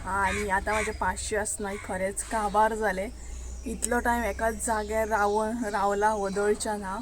आणि आता माझे 500 नाही खरेच काबार झाले. इतलो टाइम एकाच जाग्यार रावला वदळच्या ना.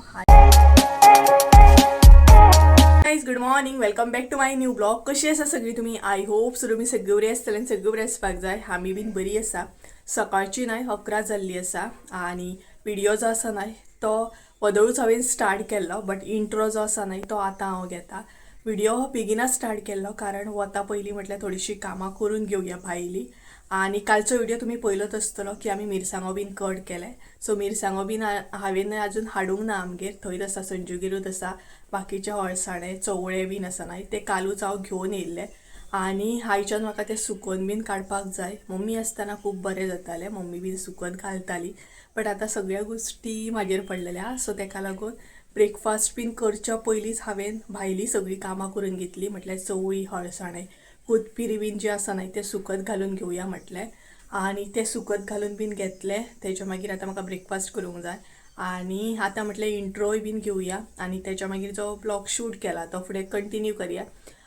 Guys good morning, welcome back to my new blog. कशी आसा सगळी तुम्ही? आय होप सो तुमी सगळी बरी आसतली आनी सगळी बरी आसपाक जाय. आमी बीन बरी आसा. सकाळची नाही 11 जाल्ली आसा आणि व्हिडिओ जो आसा नाही तो वदळूच हांवें स्टार्ट केल्लो, बट इंट्रो जो आसा नाही तो आतां हांव घेता. व्हिडिओ बेगिना स्टार्ट केल्लो कारण वता पयलीं म्हटल्यार थोडीशी कामां करून घेवया भायली. आणि कालचो व्हिडिओ तुम्ही पळयलोच आसतलो की आमी मिरसांगो बीन कट केले. सो मिरसांगो बीन हांवें अजून हाडूंक ना आमगेर, थंयच आसा संजूगेरूच आसा. बाकीचे हळसाणे चवळे बीन आसा नाही ते कालूच हांव घेवन येयल्ले. आणि आयच्यान म्हाका ते सुकोवन बीन काडपाक जाय. मम्मी आसतना खूब बरें जातालें, मम्मी बीन सुकोवन घालताली. बट आतां सगळ्या गोश्टी म्हाजेर पडलेल्या, सो तेका लागून ब्रेकफास्ट बीन करच्या पयलींच हांवें भायली सगळी कामां करून घेतली. म्हटल्यार चवळी, हळसाणे, कोथबिरी बीन जे आसा नाही ते सुकत घालून घेवया म्हटलें. आणि ते सुकत घालून बीन घेतले. तेच्या मागीर आतां म्हाका ब्रेकफास्ट करूंक जाय. आणि आतां म्हटलें इंट्रोय बीन घेवया आणि त्याच्या मागीर जो ब्लॉग शूट केला तो फुडें कंटिन्यू करूया.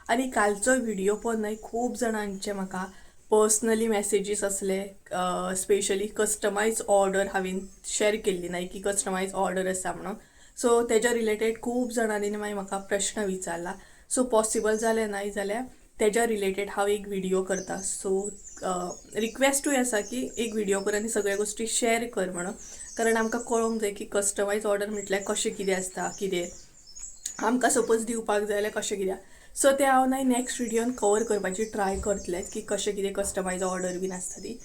आणि कालचो व्हिडिओ पण नाही खूब जाणांचे म्हाका पर्सनली मेसेजीस असले, स्पेशली कस्टमायज ऑर्डर हांवें शेअर केल्ली नाही की कस्टमायज ऑर्डर आसा म्हणून. सो तेच्या रिलेटेड खूब जाणांनी मागीर म्हाका प्रश्न विचारला. सो पॉसिबल जालें नाही जाल्यार तेच्या रिलेटेड हांव एक व्हिडिओ करता. सो रिक्वेस्टूय आसा की एक व्हिडिओ कर आनी सगळ्या गोश्टी शेअर कर म्हणून. कारण आमकां कळोंक जाय की कस्टमायज ऑर्डर म्हटल्यार कशें कितें आसता, कितें आमकां सपोज दिवपाक जाय जाल्यार कशें कितें. सो ते हांव नाही नेक्स्ट व्हिडिओन कवर करपाची ट्राय करतलें की कशें कितें कस्टमायज ऑर्डर बीन आसता ती.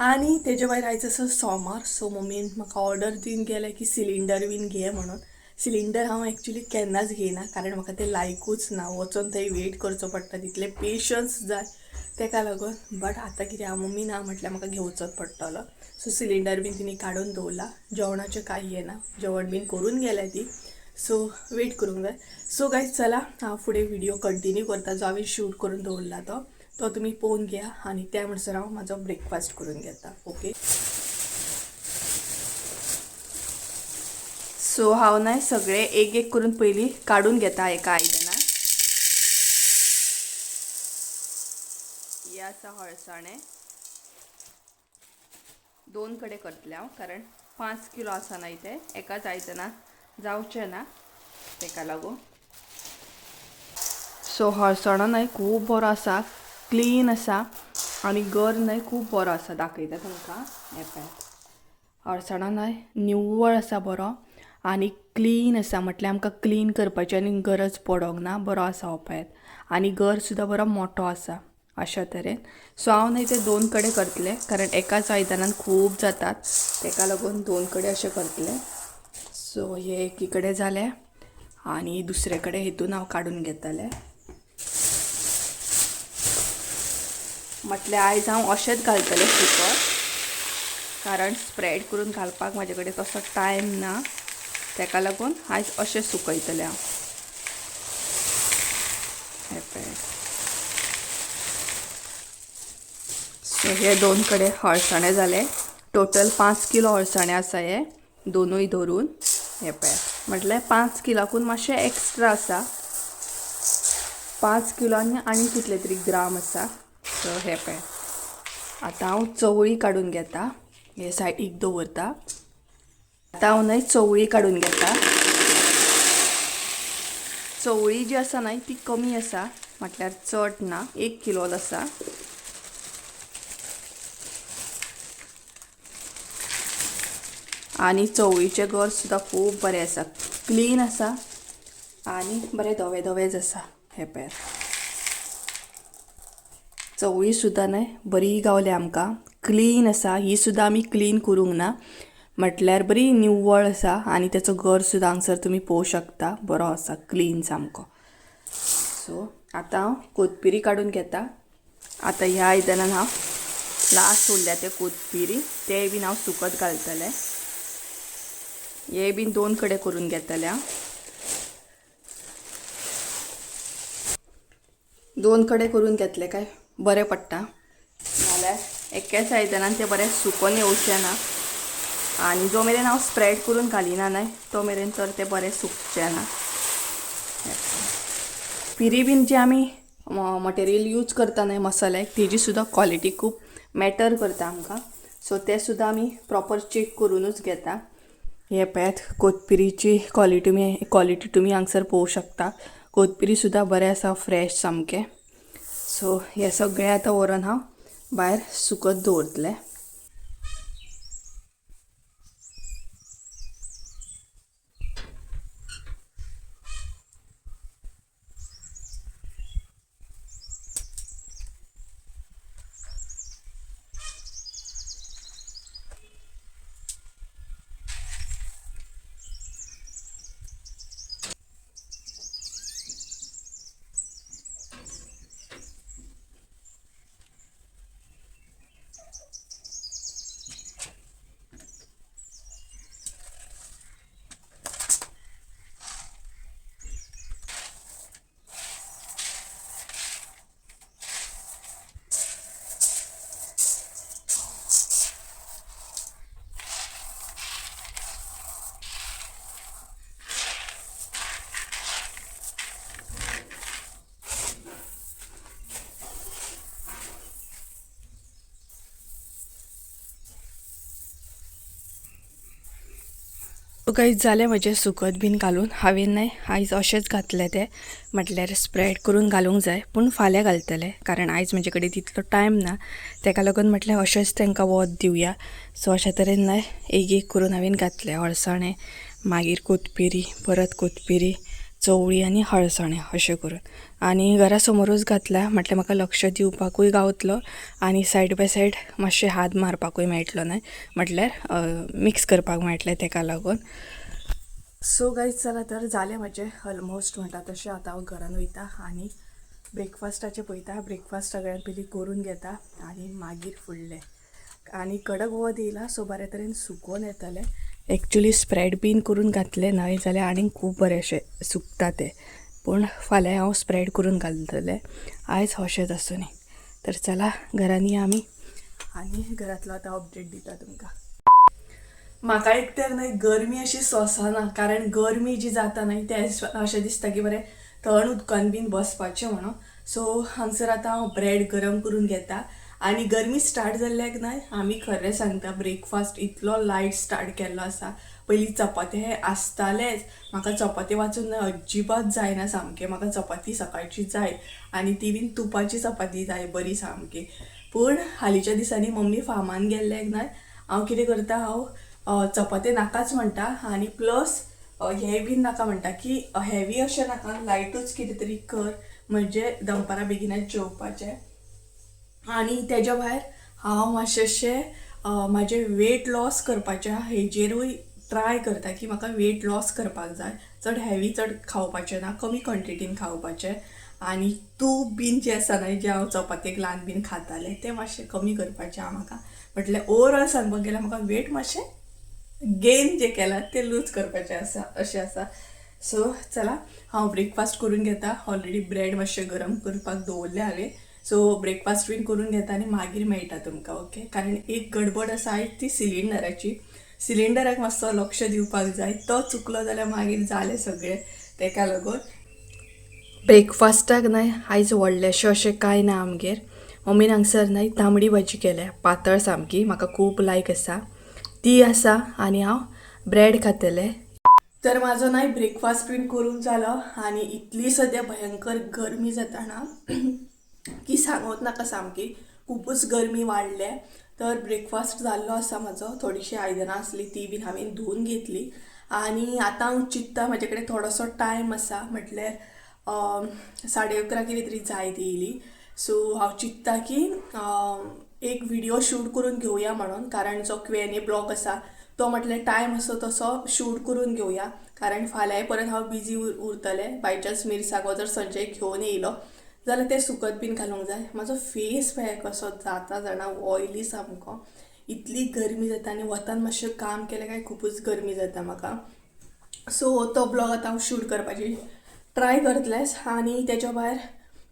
आणि तेजे भायर आयज आसा सोमार. सो मम्मीन म्हाका ऑर्डर दिवन गेले की सिलिंडर बीन घे म्हणून. सिलिंडर हांव एक्चुली केन्नाच घेयना कारण म्हाका तें लायकूच ना. वचोन थंय वेट करचो पडटा, तितले पेशन्स जाय तेका लागून. बट आतां कितें हांव मम्मी ना म्हटल्यार म्हाका घेवचोच पडटलो. सो सिलिंडर बीन तिणी काडून दवरला. जेवणाचें कांय येना, जेवण बीन करून गेल्या ती. सो वेट करूंक जाय. सो गायज चला हांव फुडें व्हिडिओ कंटिन्यू करता. जो हांवें शूट करून दवरला तो तुमी पळोवन घ्या आणि त्या म्हणसर हांव म्हाजो ब्रेकफास्ट करून घेता. ओके. सो हांव नाही सगळे एक एक करून पयलीं काडून घेता एका आयदनान. हे आसा हळसाणे, 2 कडे करतले हांव कारण 5 किलो आसा नाही ते एकाच आयदनात जावचे ना तेका लागून. सो हळसाणो नाही खूब बरो आसा, क्लीन आसा आणि गर नाही खूब बरो आसा. दाखयता तुमकां. हे पळय, हळसाणो नाही निव्वळ आसा बरो आणि क्लीन आसा. म्हटल्यार आमकां क्लीन करपाची आनी गरज पडोंक ना. बरो आसा हो पळयात. आणि गर सुद्दां बरो मोठो आसा अशा तरेन. सो हांव नाही ते 2 कडे करतले कारण एकाच आयदनान खूब जातात तेका लागून 2 कडे अशें करतले. सो हे एकी कडेन जाले आणि दुसरे कडेन हेतून हांव काडून घेतले. म्हटल्यार आयज हांव अशेंच घालतलें सुकत कारण स्प्रेड करून घालपाक म्हाजे कडेन तसो टायम ना. तेका लागून आयज अशें सुकयतलें हांव. हे पळय. सो हे 2 कडे हळसाणे जाले. टोटल 5 किलो हळसाणे आसा हे दोनूय धरून. हे पळय, म्हटल्यार 5 किलाकून मातशें एक्स्ट्रा आसा. 5 किलोनी आनी कितले तरी ग्राम आसा. सो हे पळय. आतां हांव चवळी काडून घेता. हे सायडीक दवरता. आतां हांव न्हय चवळी काडून घेता. चवळी जी आसा न्हय ती कमी आसा, म्हटल्यार चड ना, 1 किलो आसा. आणि चवळीचे गर सुद्दां खूब बरे आसा, क्लीन आसा आणि बरे धवे धवेच आसा. हे पळय, चवळी सुद्दां न्हय बरी गावली आमकां, क्लीन आसा. ही सुद्दां आमी क्लीन करूंक ना, म्हटल्यार बरी निव्वळ आसा. आणि त्याचो गर सुद्दां हांगसर तुमी पळोवंक शकता बरो आसा, क्लीन सामको. सो आतां हांव कोथबिरी काडून घेता. आतां ह्या आयदनान हांव लास्ट उरल्या ते कोथबिरी ते बीन हांव सुकत घालतलें. हे बीन 2 कडे करून घेतले हांव. 2 कडे करून घेतले काय बरें पडटा. नाल्यार एकाच आयदनान ते बरें सुकोवन येवचें ना. आणि जो मेरेन हांव स्प्रेड करून घालिना न्हय तो मेरेन तर ते बरें सुकचें ना. पिरी बीन जी आमी मटेरियल यूज करतना मसाल्याक तेजी सुद्दां क्वॉलिटी खूब मॅटर करता आमकां. सो ते सुद्दां आमी प्रॉपर चेक करूनच घेता. हे पळयात कोथबिरीची क्वॉलिटी तुमी हांगसर पळोवंक शकता. कोथबिरी सुद्दां बरें आसा, फ्रेश सामकें. सो हे सगळें आतां व्हरून हांव भायर सुकत दवरतलें. कांयच जालें म्हजें सुकत बीन घालून. हांवें आयज अशेंच घातलें तें, म्हटल्यार स्प्रेड करून घालूंक जाय, पूण फाल्यां घालतलें कारण आयज म्हजे कडेन तितलो टायम ना. ताका लागून म्हटल्यार अशेंच तांकां वत दिवया. सो अशा तरेन एक एक करून हांवें घातलें. हळसाणें, मागीर कोथबिरी, परत कोथबिरी, चवळी आनी हळसाणें अशें करून. आनी घरा समोरूच घातल्या म्हटल्यार म्हाका लक्ष दिवपाकूय गावतलो आनी सायड बाय सायड मातशें हात मारपाकूय मेळटलो न्हय, म्हटल्यार मिक्स करपाक मेळटलें ताका लागून. सो गायज चला तर जालें म्हजें ऑलमोस्ट म्हणटा तशें. आतां हांव घरान वयता आनी ब्रेकफास्टाचें पळयता. ब्रेकफास्ट सगळ्यान पयलीं करून घेता आनी मागीर फुडलें. आनी कडक वत येयला सो बऱ्या तरेन सुकोवन येतलें. एक्चुली स्प्रेड बीन करून घातलें न्हय जाल्यार आनीक खूब बरें अशें सुकता तें, पूण फाल्यां हांव स्प्रेड करून घालतलें. आयज अशेंच आसूनी. तर चला घरान या आमी आनी घरांतलो आतां अपडेट दिता तुमकां. म्हाका एक तर गरमी अशी सोंसना, कारण गरमी जी जाता ते अशें दिसता की बरें थंड उदकान बीन बसपाचें म्हणून. सो हांगसर आतां हांव ब्रेड गरम करून घेता. आनी गरमी स्टार्ट जाल्ल्याक आमी खरें सांगता ब्रेकफास्ट इतलो लायट स्टार्ट केल्लो आसा. पयलीं चपाती हे आसतालेच, म्हाका चपाती वाचून अजिबात जायना सामकें. म्हाका चपाती सकाळची जाय आनी ती बीन तुपाची चपाती जाय बरी सामकी. पूण हालींच्या दिसांनी मम्मी फार्मान गेल्ल्याक हांव कितें करता, हांव चपाती नाकाच म्हणटा आनी प्लस हे बीन नाका म्हणटा की हेवी अशें नाका, लायटूच कितें तरी कर म्हणजे दनपारां बेगीनच जेवपाचें. आनी तेज्या भायर हांव मातशें म्हाजें वेट लॉस करपाचें हेजेरूय ट्राय करता की म्हाका वेट लॉस करपाक जाय. चड हेवी चड खावपाचें ना, कमी क्वॉन्टिटीन खावपाचें. आनी तूप बीन जें आसा जें हांव चपातेक लावन बीन खातालें तें मातशें कमी करपाचें आहा म्हाका. म्हटल्यार ओवरऑल सांगपाक गेल्यार म्हाका वेट मातशें गेन जें केलां तें लूज करपाचें आसा अशें आसा. सो चला हांव ब्रेकफास्ट करून घेता. ऑलरेडी ब्रेड मातशें गरम करपाक दवरलें हांवें. सो ब्रेकफास्ट बीन करून घेता आनी मागीर मेळटा तुमकां. ओके, कारण एक गडबड आसा आयज ती सिलिंडराची. सिलिंडराक मातसो लक्ष दिवपाक जाय. तो चुकलो जाल्यार मागीर जालें सगळें. ताका लागून ब्रेकफास्टाक आयज व्हडलेंशें अशें कांय ना आमगेर. मम्मीन हांगसर तांबडी भाजी केल्या, पातळ सामकी, म्हाका खूब लायक आसा ती आसा. आनी हांव ब्रेड खातलें. तर म्हाजो ब्रेकफास्ट बीन करून जालो आनी इतली सद्या भयंकर गरमी जाता की सांगूच नाका सामकी. खूबच गरमी वाडल्या. तर ब्रेकफास्ट जाल्लो आसा म्हाजो. थोडीशी आयदनां आसली ती बीन हांवें धुवून घेतली. आनी आतां हांव चिंत्ता म्हाजे कडेन थोडोसो टायम आसा, म्हटल्यार 11:30 कितें तरी जायत येयली. सो हांव चिंत्ता की एक व्हिडिओ शूट करून घेवया म्हणून, कारण जो Q&A ब्लॉग आसा तो म्हटल्यार टायम असो तसो शूट करून घेवया. कारण फाल्यां परत हांव बिजी उरतलें. बाय चान्स मिरसांगो जर संजय घेवन येयलो जाल्यार ते सुकत बीन घालूंक जाय. म्हाजो फेस पळय कसो जाता जाणा, ऑयली सामको. इतली गरमी जाता आनी वतान मातशें काम केलें काय खूबच गरमी जाता म्हाका. सो तो ब्लॉग आतां हांव शूट करपाची ट्राय करतलेंच. आनी तेज्या भायर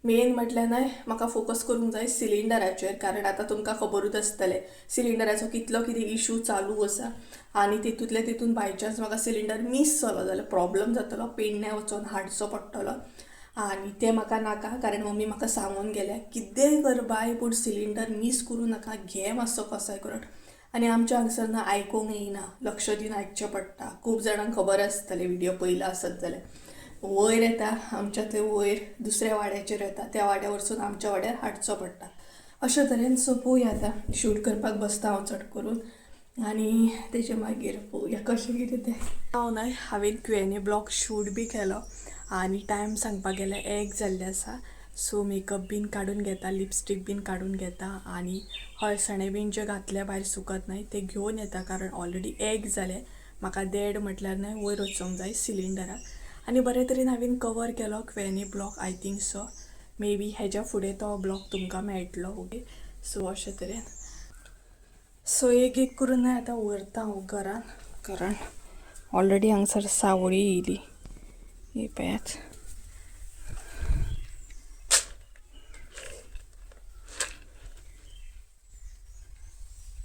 मेन म्हटल्यार म्हाका फोकस करूंक जाय सिलिंडराचेर, कारण आतां तुमकां खबरूच आसतलें सिलिंडराचो कितलो कितें इशू चालू आसा. आनी तितून बाय चान्स म्हाका सिलिंडर मिस जालो जाल्यार प्रॉब्लम जातलो, पेडण्या वचून हाडचो पडटलो. आणि ते म्हाका नाका, कारण मम्मी म्हाका सांगून गेल्या कितेंय कर बाय पूण सिलिंडर मिस करूं नाका, घे मातसो कसाय करून. आनी आमच्या हांगसर ना आयकूंक येना, लक्ष दिवन आयकचें पडटा. खूब जाणांक खबर आसतलें व्हिडिओ पयला आसत जाल्यार. वयर येता आमच्या थंय वयर दुसऱ्या वाड्याचेर येता, त्या वाड्या वरसून आमच्या वाड्यार हाडचो पडटा. अशे तरेन सो पळोवया आतां शूट करपाक बसता हांव चट करून आनी तेजे मागीर पळोवया कशें कितें तें. हांव न्हय हांवें Q&A ब्लॉग शूट बी केलो आनी टायम सांगपाक गेल्यार 1 जाल्लें आसा. सो मेकअप बीन काडून घेता, लिपस्टीक बीन काडून घेता आनी हळसणे बीन जे घातले भायर सुकत नाही ते घेवन येता, कारण ऑलरेडी 1 जालें. म्हाका देड म्हटल्यार न्हय वयर वचूंक जाय सिलिंडराक आनी बरे तरेन हांवें कवर केलो Q&A blog. I think so may be हेज्या फुडें तो ब्लॉग तुमकां मेळटलो. ओके, सो अशे तरेन सो एक करून आतां व्हरता हांव घरान, कारण ऑलरेडी हांगसर सावळी येयली. ही पळयात,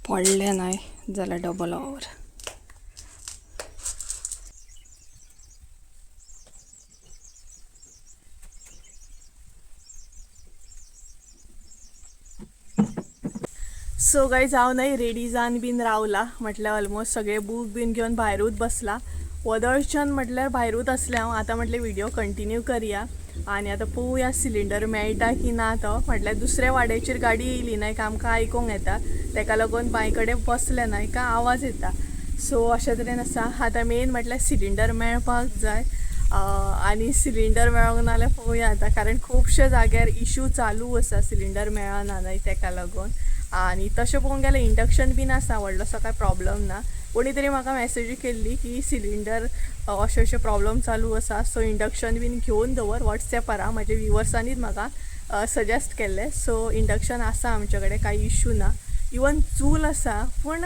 पडले नाही जाल्यार डबल ओवर. सो गायज हांव न्हय रेडी जावन बीन रावला, म्हटल्यार ऑलमोस्ट सगळे बूक बीन घेवन भायरूच बसला. वदळच्यान म्हटल्यार भायरूच आसलें हांव. आतां म्हटलें व्हिडिओ कंटिन्यू करया आनी आतां पळोवया सिलिंडर मेळटा की ना तो. म्हटल्यार दुसऱ्या वाड्याचेर गाडी येयली न्हय का आमकां आयकूंक येता, तेका लागून बांय कडेन बसले न्हय का आवाज येता. सो अशे तरेन आसा. आतां मेन म्हटल्यार सिलिंडर मेळपाक जाय आनी सिलिंडर मेळोंक ना जाल्यार पळोवया आतां, कारण खुबशे जाग्यार इशू चालू आसा सिलिंडर मेळना न्हय तेका लागून. आनी तशें पळोवंक गेल्यार इंडक्शन बीन आसा, व्हडलोसो कांय प्रॉब्लम ना. कोणी तरी म्हाका मॅसेज केल्ली की सिलिंडर अशे प्रॉब्लम चालू आसा, सो इंडक्शन बीन घेवन दवर. वॉट्सॅपार म्हाजे व्ह्युअर्सांनीच म्हाका सजेस्ट केल्लें. सो इंडक्शन आसा आमचे कडेन, कांय इशू ना. इवन चूल आसा, पूण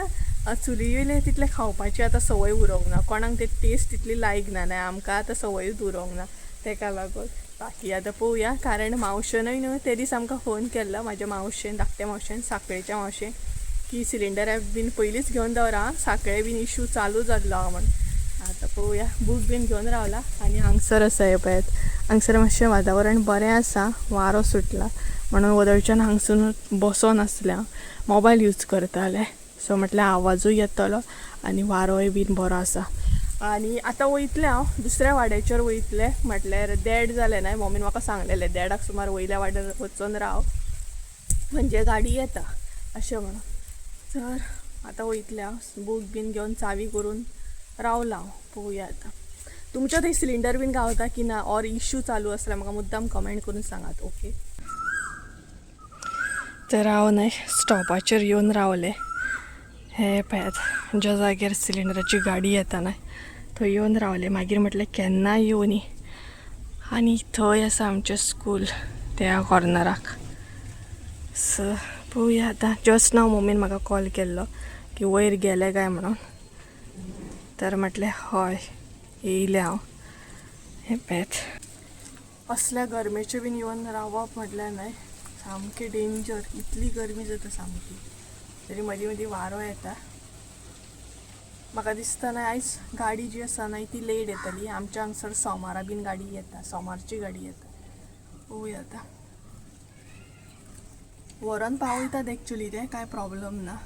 चुली वयलें तितलें खावपाची आतां संवय उरोंक ना, कोणाक ते टेस्ट तितली लायक ना, आमकां आतां संवयूच उरोंक ना तेका लागून. बाकी आतां पळोवया, कारण मावशेनूय न्हू ते दीस आमकां फोन केल्लो, म्हाज्या मावशेन, धाकट्या मावशेन, साखळेच्या मावशेन, की सिलिंडरा बीन पयलींच घेवन दवरा, साखळे बीन इशू चालू जाल्लो हा म्हण. आतां पळोवया, बूक बीन घेवन रावला आनी हांगसर आसा हे पळयात. हांगसर मातशें वातावरण बरें आसा, वारो सुटला म्हणून वदळच्यान हांगसून बसोन आसलें हांव, मोबायल यूज करतालें. सो म्हटल्यार आवाजूय येतलो आनी वारोय बीन बरो आसा. आनी आतां वयतलें हांव दुसऱ्या वाड्याचेर वयतलें, म्हटल्यार देड जालें न्हय. मम्मीन म्हाका सांगलेलें 1:30 सुमार वयल्या वाड्यार वचून राव, म्हणजे गाडी येता अशें म्हणून. तर आतां वयतलें हांव, बूक बीन घेवन चावी करून रावलां हांव. पळोवया आतां. तुमच्या थंय सिलिंडर बीन गावता की ना, ऑर इशू चालू आसल्यार म्हाका मुद्दाम कमेंट करून सांगात. ओके, तर हांव न्हय स्टॉपाचेर येवन रावलें. हे पळयात, ज्या जाग्यार सिलिंडराची गाडी येता न्हय थंय येवन रावलें. मागीर म्हटलें केन्ना येवनी. आनी थंय आसा आमचें स्कूल त्या कॉर्नराक. सो पळोवया आतां. जस्ट नाव मम्मीन म्हाका कॉल केल्लो की वयर गेलें काय म्हणून, तर म्हटलें हय येयलें हांव. हे पळयात, असल्या गरमेचे बीन येवन रावप म्हटल्यार न्हय सामकें डेंजर. इतली गरमी जाता सामकी, तरी मदीं मदीं वारो येता. म्हाका दिसता न्हय आयज गाडी जी आसा न्हय ती लेट येतली. आमच्या हांगसर सोमारा बीन गाडी येता, सोमारची गाडी येता. पळोवया आतां. व्हरोन पावयतात एक्चुली, ते कांय प्रॉब्लम ना.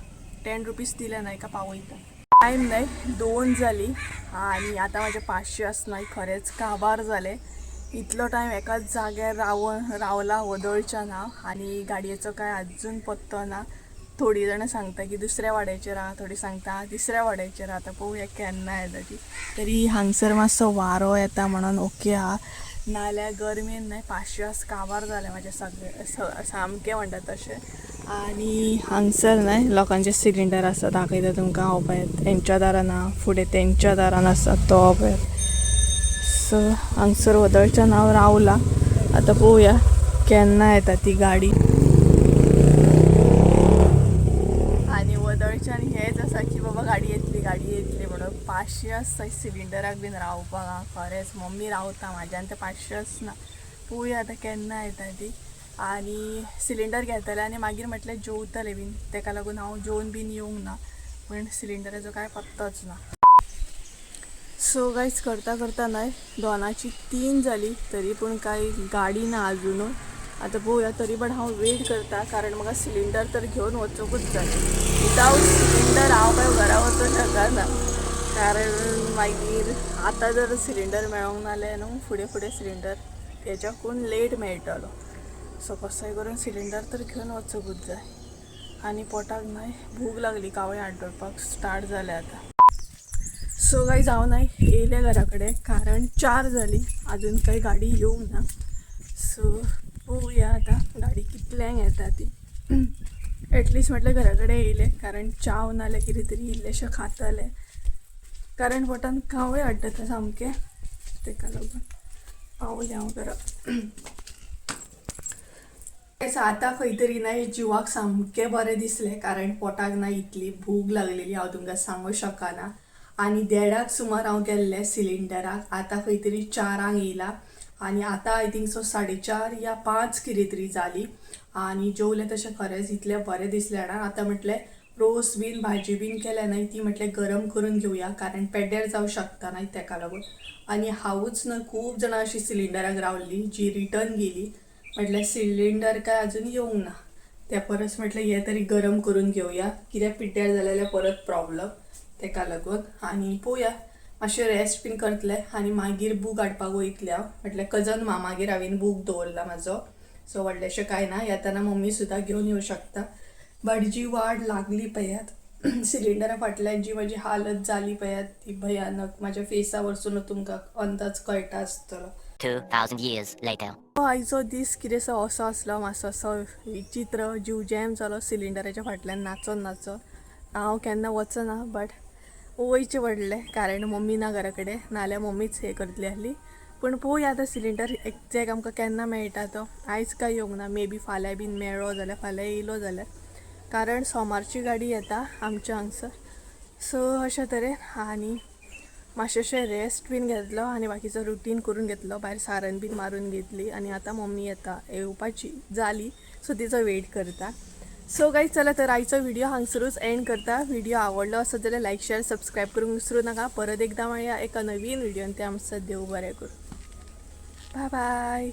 10 रुपीज दिले न्हय का पावयता. टायम न्हय 2 जाली आनी आतां म्हाजे 500 आसनाय. खरेंच काबार जालें. इतलो टायम एकाच जाग्यार रावला वदळच्यान हांव आनी गाडयेचो कांय आजून पत्तो ना. थोडी जाणां सांगता की दुसऱ्या वाड्याचेर आहा, थोडी सांगता तिसऱ्या वाड्याचेर आहा. आतां पळोवया केन्ना येता ती. तरी हांगसर मातसो वारो येता म्हणून ओके आहा, नाल्यार गरमेन न्हय 500 काबार जालें म्हाजें सगळें सामकें म्हणटा तशें. आनी हांगसर न्हय लोकांचे सिलिंडर आसा, दाखयता तुमकां. हांव पळयात तेंच्या दारान आहा, फुडें तेंच्या दारान आसा तो पळयात. सो हांगसर वदळच्यान हांव रावला. आतां पळोवया केन्ना येता ती गाडी. आनी वदळच्यान हेच आसा की बाबा गाडी येतली म्हणून. 500 आसता सिलिंडराक बीन रावपाक. खरेंच मम्मी रावता म्हाज्यान, ते 500 आसना. पळोवया आतां केन्ना येता ती. आनी सिलिंडर घेतलें आनी मागीर म्हटलें जेवतलें बीन, तेका लागून हांव जेवन बीन येवंक ना, पण सिलिंडराचो कांय पत्तोच ना. सो गाईज करता करता नाही 2:03 झाली तरी पण काही गाडी ना अजून. आता पोवया तरी पण हांव वेट करता कारण म्हाका सिलिंडर तर घेऊन वचूंकूच जाय. विदाउट सिलिंडर हांव काय घरा वचूंक शकना कारण मागीर आतां जर सिलिंडर मेळोंक नाल्यार न्हू फुडें फुडें सिलिंडर हेच्याकून लेट मेळटलो. सो कसोय करून सिलिंडर तर घेऊन वचूंकूच जाय. आणि पोटाक नाही भूक लागली कावळे आड्डोळपाक स्टार्ट जालें आता. सो काही जाऊ नाही येयले घराकडे कारण 4 झाली अजून काही गाडी येऊंक ना. सो पोवया आता गाडी कितल्यांक येता ती. एटलिस्ट म्हटलं घराकडे येयले कारण चाव नाल्यार कितें तरी इल्लेशें खातले कारण पोटान कावळे हाडटा सामके तेका लागून पावले हांव घरा. आतां खंय तरी ना जिवाक सामकें बरें दिसलें कारण पोटाक ना इतली भूक लागलेली हांव तुमकां सांगूंक शकना. आणि 1:30 सुमार हांव गेल्लें सिलिंडराक. आतां खंय तरी 4 येयला आणि आतां आय थिंक सो 4:30 या 5 कितें तरी जाली. आणि जेवलें तशें खरेंच इतलें बरें दिसलें ना. आतां म्हटलें रोस बीन भाजी बीन केल्या न्हय ती म्हटलें गरम करून घेवया कारण पेड्ड्यार जावं शकता न्हय तेका लागून. आणि हांवूच न्हय खूब जाणां अशीं सिलिंडराक रावल्ली जी रिटर्न गेली. म्हटल्यार सिलिंडर काय अजून येवंक ना त्या परस म्हटलें हे तरी गरम करून घेवया कित्याक पिड्ड्यार जालें जाल्यार परत प्रॉब्लम तेका लागून. आणि पोवया मातशें रेस्ट बीन करतले आणि मागीर बूक हाडपाक वयतलें हांव. म्हटल्यार कजन मामागेर हांवें बूक दवरला म्हाजो. सो व्हडलेंशें कांय ना येताना मम्मी सुद्दां घेवन येवं शकता. बट जी वाट लागली पयात सिलिंडरा फाटल्यान जी म्हजी हालत जाली पयात ती भयानक. म्हाज्या फेसा वरसून तुमकां अंदाज कळटा आसतलो. 2000 years later. आयचो दीस कितेंसो असो आसलो मातसो असो विचित्र जीव जॅम जालो सिलिंडराच्या फाटल्यान नाचोन. हांव केन्ना वचना बट वयचें पडलें कारण मम्मी ना घरा कडेन नाल्यार मम्मीच हे करतली आसली. पूण पळोवया आतां सिलिंडर एक्झॅक्ट आमकां केन्ना मेळटा तो. आयज काय येवंक ना मे बी फाल्यां बीन मेळ्ळो जाल्यार फाल्यां येयलो जाल्यार कारण सोमारची गाडी येता आमच्या हांगसर. सो अशे तरेन आनी मातशें रेस्ट बीन घेतलो आणि बाकीचो रुटीन करून घेतलो. भायर सारन बीन मारून घेतली आणि आतां मम्मी येता येवपाची जाली सो तिचो वेट करता. सो गाईज चला तर आयचो व्हिडिओ हांगसरूच एंड करता. व्हिडिओ आवडलो आसत जाल्यार लाईक शेअर सबस्क्राईब करूंक विसरू नका. परत एकदा मेळया एका नवीन व्हिडिओन. ते आमचं देव बरें करूं. Bye bye.